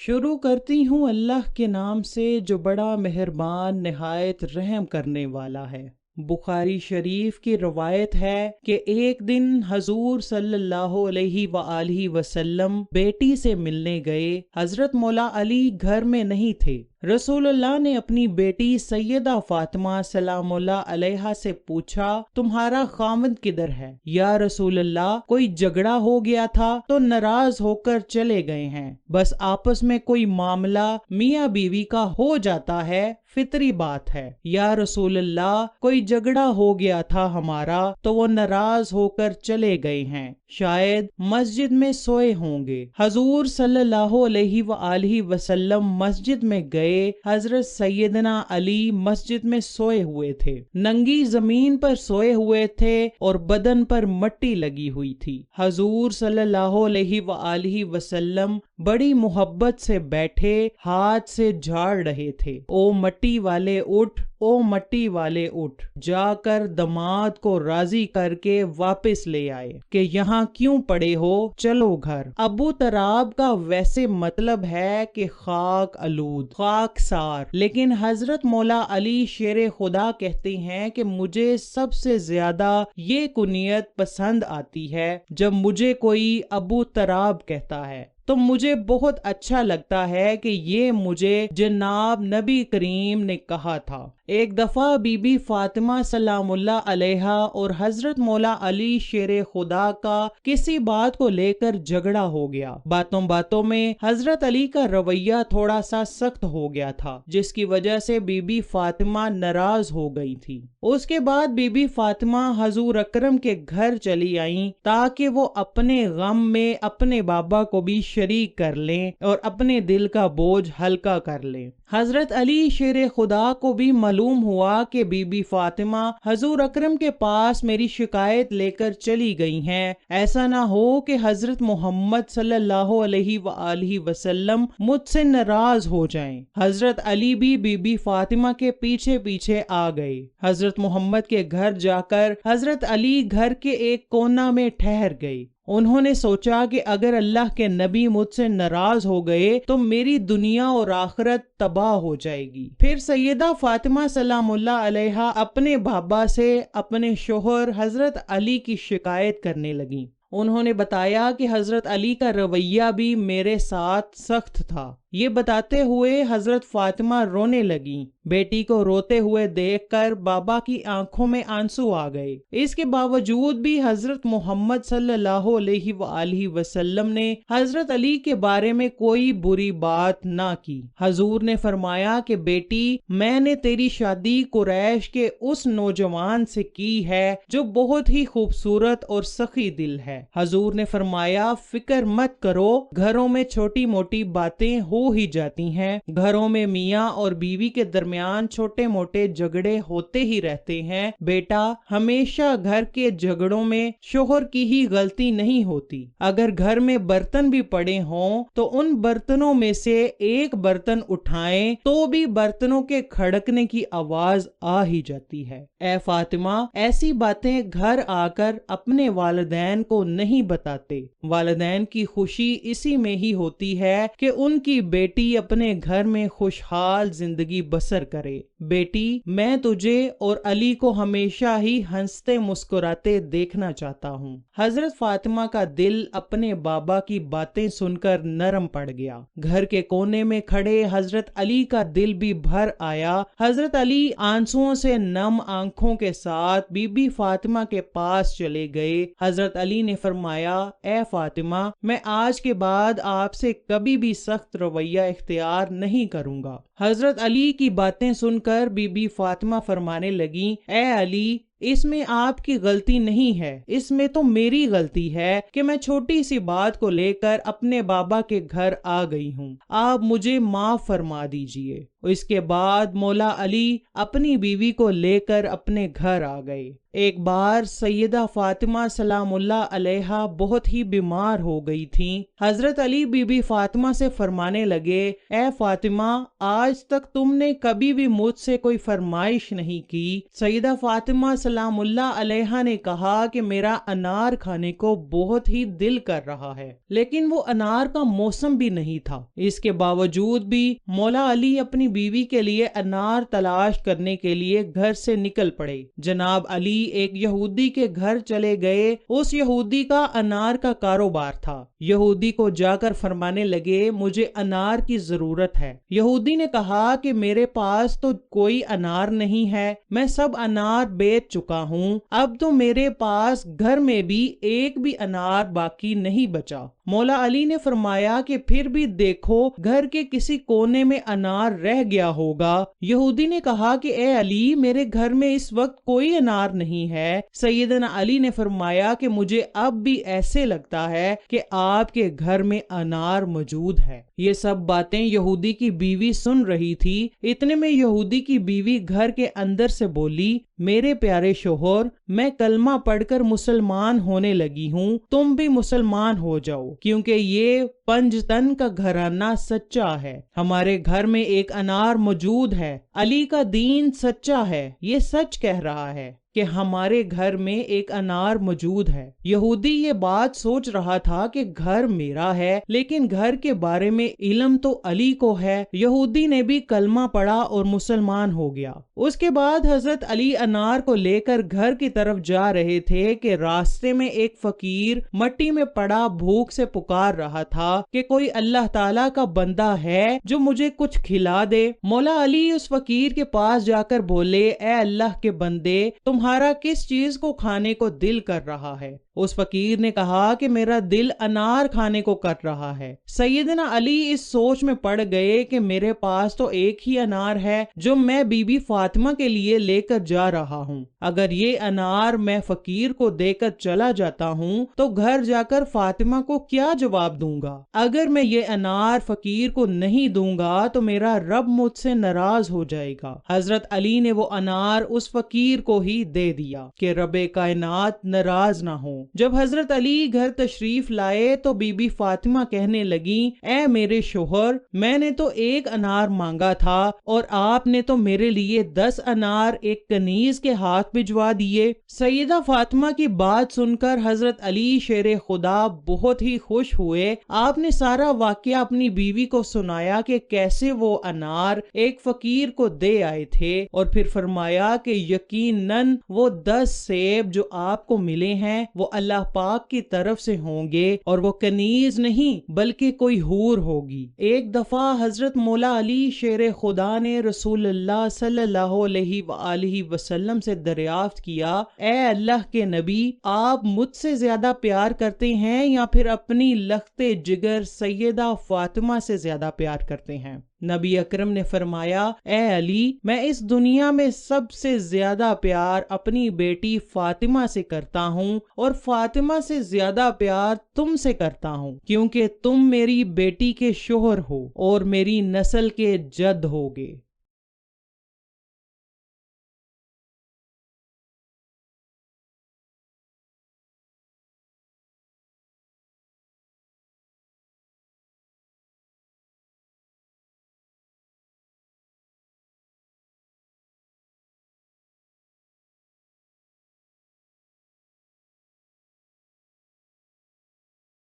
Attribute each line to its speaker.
Speaker 1: شروع کرتی ہوں اللہ کے نام سے جو بڑا مہربان نہایت رحم کرنے والا ہے۔ بخاری شریف کی روایت ہے کہ ایک دن حضور صلی اللہ علیہ وآلہ وسلم بیٹی سے ملنے گئے۔ حضرت مولا علی گھر میں نہیں تھے۔ رسول اللہ نے اپنی بیٹی سیدہ فاطمہ سلام اللہ علیہا سے پوچھا، تمہارا خاوند کدھر ہے؟ یا رسول اللہ، کوئی جھگڑا ہو گیا تھا تو ناراض ہو کر چلے گئے ہیں۔ بس آپس میں کوئی معاملہ میاں بیوی کا ہو جاتا ہے، فطری بات ہے۔ یا رسول اللہ، کوئی جھگڑا ہو گیا تھا ہمارا تو وہ ناراض ہو کر چلے گئے ہیں، شاید مسجد میں سوئے ہوں گے۔ حضور صلی اللہ علیہ وآلہ وسلم مسجد میں گئے۔ حضرت سیدنا علی مسجد میں سوئے ہوئے تھے، ننگی زمین پر سوئے ہوئے تھے اور بدن پر مٹی لگی ہوئی تھی۔ حضور صلی اللہ علیہ وآلہ وسلم بڑی محبت سے بیٹھے ہاتھ سے جھاڑ رہے تھے۔ او مٹی والے اٹھ، او مٹی والے اٹھ، جا کر داماد کو راضی کر کے واپس لے آئے کہ یہاں کیوں پڑے ہو، چلو گھر۔ ابو تراب کا ویسے مطلب ہے کہ خاک آلود، خاک سار، لیکن حضرت مولا علی شیر خدا کہتے ہیں کہ مجھے سب سے زیادہ یہ کنیت پسند آتی ہے جب مجھے کوئی ابو تراب کہتا ہے تو مجھے بہت اچھا لگتا ہے کہ یہ مجھے جناب نبی کریم نے کہا تھا۔ ایک دفعہ بی بی فاطمہ سلام اللہ علیہا اور حضرت مولا علی شیر خدا کا کسی بات کو لے کر جھگڑا ہو گیا۔ باتوں باتوں میں حضرت علی کا رویہ تھوڑا سا سخت ہو گیا تھا، جس کی وجہ سے بی بی فاطمہ ناراض ہو گئی تھی۔ اس کے بعد بی بی فاطمہ حضور اکرم کے گھر چلی آئیں تاکہ وہ اپنے غم میں اپنے بابا کو بھی شریک کر لیں اور اپنے دل کا بوجھ ہلکا کر لیں۔ حضرت علی شیر خدا کو بھی معلوم ہوا کہ بی بی فاطمہ حضور اکرم کے پاس میری شکایت لے کر چلی گئی ہیں، ایسا نہ ہو کہ حضرت محمد صلی اللہ علیہ وآلہ وسلم مجھ سے ناراض ہو جائیں۔ حضرت علی بھی بی بی فاطمہ کے پیچھے پیچھے آ گئے۔ حضرت محمد کے گھر جا کر حضرت علی گھر کے ایک کونا میں ٹھہر گئے۔ انہوں نے سوچا کہ اگر اللہ کے نبی مجھ سے ناراض ہو گئے تو میری دنیا اور آخرت تباہ ہو جائے گی۔ پھر سیدہ فاطمہ سلام اللہ علیہا اپنے بابا سے اپنے شوہر حضرت علی کی شکایت کرنے لگیں۔ انہوں نے بتایا کہ حضرت علی کا رویہ بھی میرے ساتھ سخت تھا۔ یہ بتاتے ہوئے حضرت فاطمہ رونے لگیں۔ بیٹی کو روتے ہوئے دیکھ کر بابا کی آنکھوں میں آنسو آ گئے۔ اس کے باوجود بھی حضرت محمد صلی اللہ علیہ وآلہ وسلم نے حضرت علی کے بارے میں کوئی بری بات نہ کی۔ حضور نے فرمایا کہ بیٹی، میں نے تیری شادی قریش کے اس نوجوان سے کی ہے جو بہت ہی خوبصورت اور سخی دل ہے۔ حضور نے فرمایا، فکر مت کرو، گھروں میں چھوٹی موٹی باتیں ہو ہی جاتی ہیں، گھروں میں میاں اور بیوی کے درمیان چھوٹے موٹے جھگڑے ہوتے ہی رہتے ہیں۔ بیٹا، ہمیشہ گھر کے جھگڑوں میں شوہر کی ہی غلطی نہیں ہوتی۔ اگر گھر میں برتن بھی پڑے ہوں تو ان برتنوں میں سے ایک برتن اٹھائیں تو بھی برتنوں کے کھڑکنے کی آواز آ ہی جاتی ہے۔ اے فاطمہ، ایسی باتیں گھر آ کر اپنے والدین کو نہیں بتاتے۔ والدین کی خوشی اسی میں ہی ہوتی ہے کہ ان کی بیٹی اپنے گھر میں خوشحال زندگی بسر کرے۔ بیٹی، میں تجھے اور علی کو ہمیشہ ہی ہنستے مسکراتے دیکھنا چاہتا ہوں۔ حضرت فاطمہ کا دل اپنے بابا کی باتیں سن کر نرم پڑ گیا۔ گھر کے کونے میں کھڑے حضرت علی کا دل بھی بھر آیا۔ حضرت علی آنسوؤں سے نم آنکھوں کے ساتھ بی بی فاطمہ کے پاس چلے گئے۔ حضرت علی نے فرمایا، اے فاطمہ، میں آج کے بعد آپ سے کبھی بھی سخت رویہ اختیار نہیں کروں گا۔ حضرت علی کی باتیں سن کر بی بی فاطمہ فرمانے لگیں، اے علی، اس میں آپ کی غلطی نہیں ہے، اس میں تو میری غلطی ہے کہ میں چھوٹی سی بات کو لے کر اپنے بابا کے گھر آ گئی ہوں۔ آپ مجھے معاف فرما دیجئے۔ اس کے بعد مولا علی اپنی بیوی کو لے کر اپنے گھر آ گئے۔ ایک بار سیدہ فاطمہ سلام اللہ علیہا بہت ہی بیمار ہو گئی تھیں۔ حضرت علی بی بی فاطمہ سے فرمانے لگے، اے فاطمہ، آج تک تم نے کبھی بھی مجھ سے کوئی فرمائش نہیں کی۔ سیدہ فاطمہ سلام اللہ علیہا نے کہا کہ میرا انار کھانے کو بہت ہی دل کر رہا ہے، لیکن وہ انار کا موسم بھی نہیں تھا۔ اس کے باوجود بھی مولا علی اپنی بیوی کے لیے انار تلاش کرنے کے لیے گھر سے نکل پڑے۔ جناب علی ایک یہودی کے گھر چلے گئے۔ اس یہودی کا انار کا کاروبار تھا۔ یہودی کو جا کر فرمانے لگے، مجھے انار کی ضرورت ہے۔ یہودی نے کہا کہ میرے پاس تو کوئی انار نہیں ہے، میں سب انار بیچ چکا ہوں، اب تو میرے پاس گھر میں بھی ایک بھی انار باقی نہیں بچا۔ مولا علی نے فرمایا کہ پھر بھی دیکھو، گھر کے کسی کونے میں انار رہ گیا ہوگا۔ یہودی نے کہا کہ اے علی، میرے گھر میں اس وقت کوئی انار نہیں ہے۔ سیدنا علی نے فرمایا کہ مجھے اب بھی ایسے لگتا ہے کہ آپ کے گھر میں انار موجود ہے۔ یہ سب باتیں یہودی کی بیوی سن رہی تھی۔ اتنے میں یہودی کی بیوی گھر کے اندر سے بولی، میرے پیارے شوہر، میں کلمہ پڑھ کر مسلمان ہونے لگی ہوں، تم بھی مسلمان ہو جاؤ، کیونکہ یہ پنجتن کا گھرانہ سچا ہے۔ ہمارے گھر میں ایک انار موجود ہے۔ علی کا دین سچا ہے، یہ سچ کہہ رہا ہے کہ ہمارے گھر میں ایک انار موجود ہے۔ یہودی یہ بات سوچ رہا تھا کہ گھر میرا ہے، لیکن گھر کے بارے میں علم تو علی کو ہے۔ یہودی نے بھی کلمہ پڑھا اور مسلمان ہو گیا۔ اس کے بعد حضرت علی انار کو لے کر گھر کی طرف جا رہے تھے کہ راستے میں ایک فقیر مٹی میں پڑا بھوک سے پکار رہا تھا کہ کوئی اللہ تعالیٰ کا بندہ ہے جو مجھے کچھ کھلا دے۔ مولا علی اس فقیر کے پاس جا کر بولے، اے اللہ کے بندے، تمہارا کس چیز کو کھانے کو دل کر رہا ہے؟ اس فقیر نے کہا کہ میرا دل انار کھانے کو کر رہا ہے۔ سیدنا علی اس سوچ میں پڑ گئے کہ میرے پاس تو ایک ہی انار ہے جو میں بی بی فاطمہ کے لیے لے کر جا رہا ہوں۔ اگر یہ انار میں فقیر کو دے کر چلا جاتا ہوں تو گھر جا کر فاطمہ کو کیا جواب دوں گا؟ اگر میں یہ انار فقیر کو نہیں دوں گا تو میرا رب مجھ سے ناراض ہو جائے گا۔ حضرت علی نے وہ انار اس فقیر کو ہی دے دیا کہ رب کائنات ناراض نہ ہو۔ جب حضرت علی گھر تشریف لائے تو بی بی فاطمہ کہنے لگی، اے میرے شوہر، میں نے تو ایک انار مانگا تھا اور آپ نے تو میرے لیے 10 انار ایک کنیز کے ہاتھ بھجوا دیے۔ سیدہ فاطمہ کی بات سن کر حضرت علی شیر خدا بہت ہی خوش ہوئے۔ آپ نے سارا واقعہ اپنی بیوی کو سنایا کہ کیسے وہ انار ایک فقیر کو دے آئے تھے، اور پھر فرمایا کہ یقیناً وہ 10 سیب جو آپ کو ملے ہیں وہ اللہ پاک کی طرف سے ہوں گے، اور وہ کنیز نہیں بلکہ کوئی حور ہوگی۔ ایک دفعہ حضرت مولا علی شیر خدا نے رسول اللہ صلی اللہ علیہ وآلہ وسلم سے دریافت کیا، اے اللہ کے نبی، آپ مجھ سے زیادہ پیار کرتے ہیں یا پھر اپنی لخت جگر سیدہ فاطمہ سے زیادہ پیار کرتے ہیں؟ نبی اکرم نے فرمایا، اے علی، میں اس دنیا میں سب سے زیادہ پیار اپنی بیٹی فاطمہ سے کرتا ہوں، اور فاطمہ سے زیادہ پیار تم سے کرتا ہوں، کیونکہ تم میری بیٹی کے شوہر ہو اور میری نسل کے جد ہوگے۔